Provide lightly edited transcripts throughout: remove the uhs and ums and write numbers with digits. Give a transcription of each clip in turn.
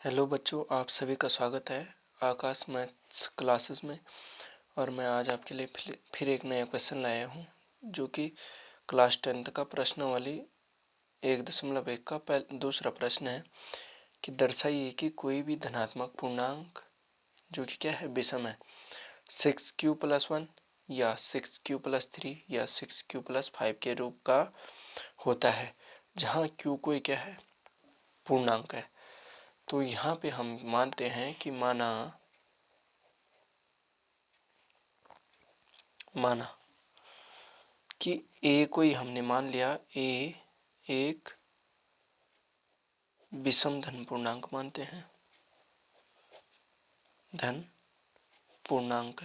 Hello बच्चों, आप सभी का स्वागत है आकाश मैथ्स क्लासेस में। और मैं आज आपके लिए फिर एक नया क्वेश्चन लाया हूँ जो कि क्लास 10th का प्रश्नावली 1.1 का दूसरा प्रश्न है कि दर्शाइए कि कोई भी धनात्मक पूर्णांक जो कि क्या है, विषम है, 6q+1 या 6q+3 या 6q+5 के रूप का होता है, जहाँ q कोई क्या है, पूर्णांक है। तो यहाँ पे हम मानते हैं कि माना कि ए कोई हमने मान लिया ए एक विषम धन पूर्णांक मानते हैं, धन पूर्णांक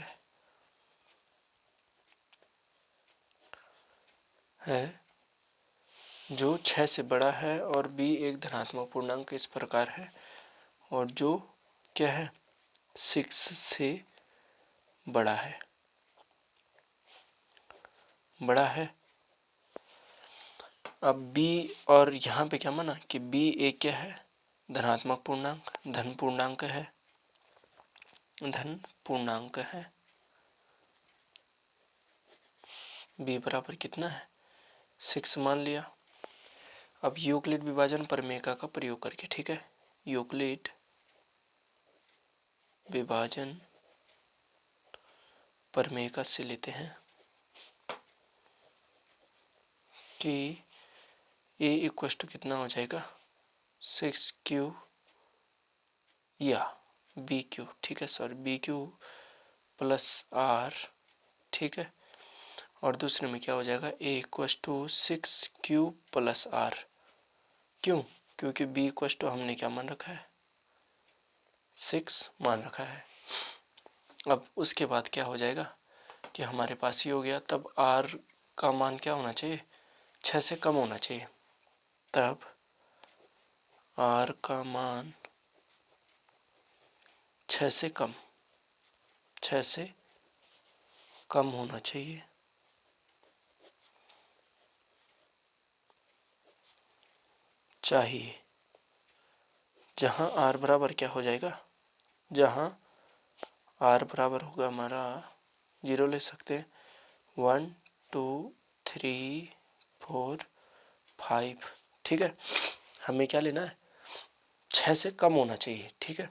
है जो 6 से बड़ा है, और बी एक धनात्मक पूर्णांक इस प्रकार है, और जो क्या है, 6 से बड़ा है अब बी, और यहाँ पे क्या माना कि बी एक क्या है, धनात्मक पूर्णांक, धन पूर्णांक है। बी बराबर कितना है, 6 मान लिया। अब यूक्लिड विभाजन प्रमेय का प्रयोग करके, ठीक है, यूक्लिड विभाजन प्रमेय से लेते हैं कि ए इक्वल टू कितना हो जाएगा, 6q या बी क्यू, ठीक है sorry, B Q plus R, ठीक है। और दूसरे में क्या हो जाएगा, ए इक्वल टू 6q+r। क्यों? क्योंकि बी इक्वल टू हमने क्या मान रखा है, 6 मान रखा है। अब उसके बाद क्या हो जाएगा कि हमारे पास ही हो गया, तब आर का मान क्या होना चाहिए, 6 से कम होना चाहिए। तब आर का मान 6 से कम होना चाहिए। जहां आर बराबर क्या हो जाएगा, जहां आर बराबर होगा हमारा 0 ले सकते हैं, 1 2 3 4 5, ठीक है। हमें क्या लेना है, 6 से कम होना चाहिए, ठीक है।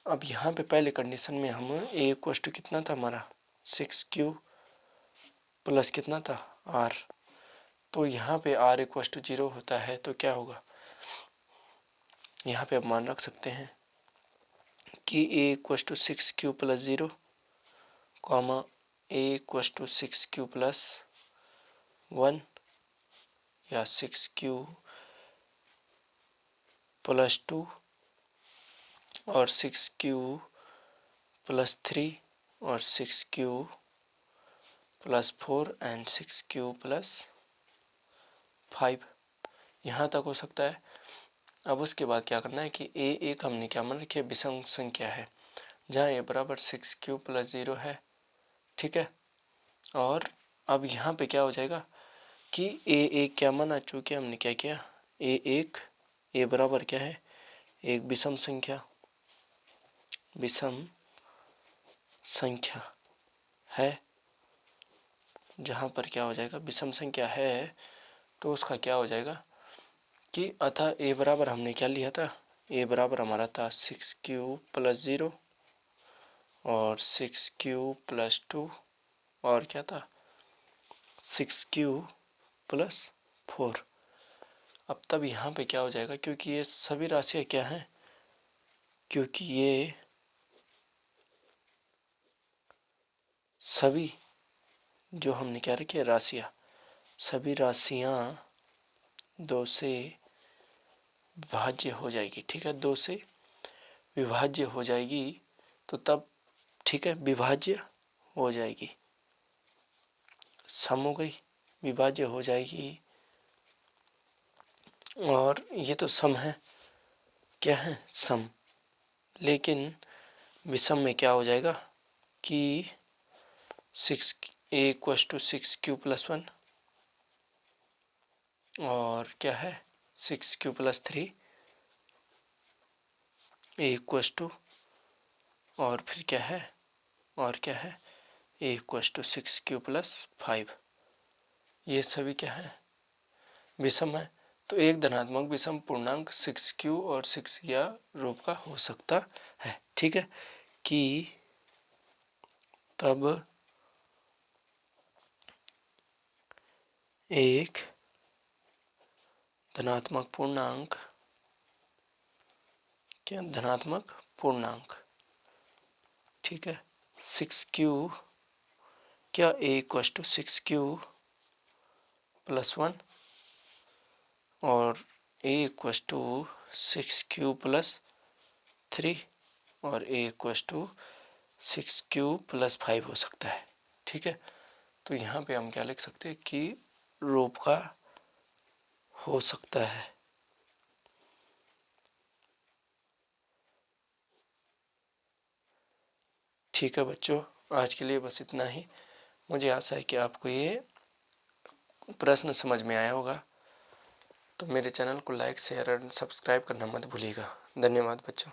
अब यहाँ पे पहले कंडीशन में हम ए इक्वल टू कितना था हमारा, 6q प्लस कितना था, आर। तो यहाँ पे आर इक्वल टू 0 होता है, तो क्या होगा, यहाँ पे आप मान रख सकते हैं कि A equal to 6q+0, comma A equal to 6q+1 या 6q+2 और 6q+3 और 6q+4 एंड 6q+5, यहाँ तक हो सकता है। अब उसके बाद क्या करना है कि ए एक हमने क्या मान रखी है, विषम संख्या है, जहाँ ए बराबर 6q+0 है, ठीक है। और अब यहाँ पे क्या हो जाएगा कि ए एक क्या माना, चूँकि हमने क्या किया, ए बराबर क्या है, एक विषम संख्या है, जहाँ पर क्या हो जाएगा, विषम संख्या है, तो उसका क्या हो जाएगा कि अतः ए बराबर हमने क्या लिया था, ए बराबर हमारा था 6q+0 और 6q+2 और क्या था, 6q+4। अब तब यहाँ पे क्या हो जाएगा, क्योंकि ये सभी राशियाँ क्या हैं, क्योंकि ये सभी जो हमने क्या रखी है, राशियाँ, सभी राशियाँ 2 से विभाज्य हो जाएगी, ठीक है, 2 से विभाज्य हो जाएगी, तो तब ठीक है, विभाज्य हो जाएगी, सम हो गई, विभाज्य हो जाएगी, और ये तो सम है, क्या है, सम। लेकिन विषम में क्या हो जाएगा कि 6a इक्वल टू 6q+1 और क्या है, 6q+3 ए इक्वस टू और फिर क्या है a equals to 6q plus 5। ये सभी क्या है, विषम है। तो एक धनात्मक विषम पूर्णांक 6q और 6 या रूप का हो सकता है। ठीक है, कि तब एक धनात्मक पूर्णांक ठीक है 6q क्या a equals to 6q plus 1 और a equals to 6q plus 3 और a equals to 6q plus 5 हो सकता है। ठीक है, तो यहाँ पे हम क्या लिख सकते हैं कि रूप का हो सकता है। ठीक है बच्चों, आज के लिए बस इतना ही। मुझे आशा है कि आपको ये प्रश्न समझ में आया होगा। तो मेरे चैनल को लाइक शेयर और सब्सक्राइब करना मत भूलिएगा। धन्यवाद बच्चों।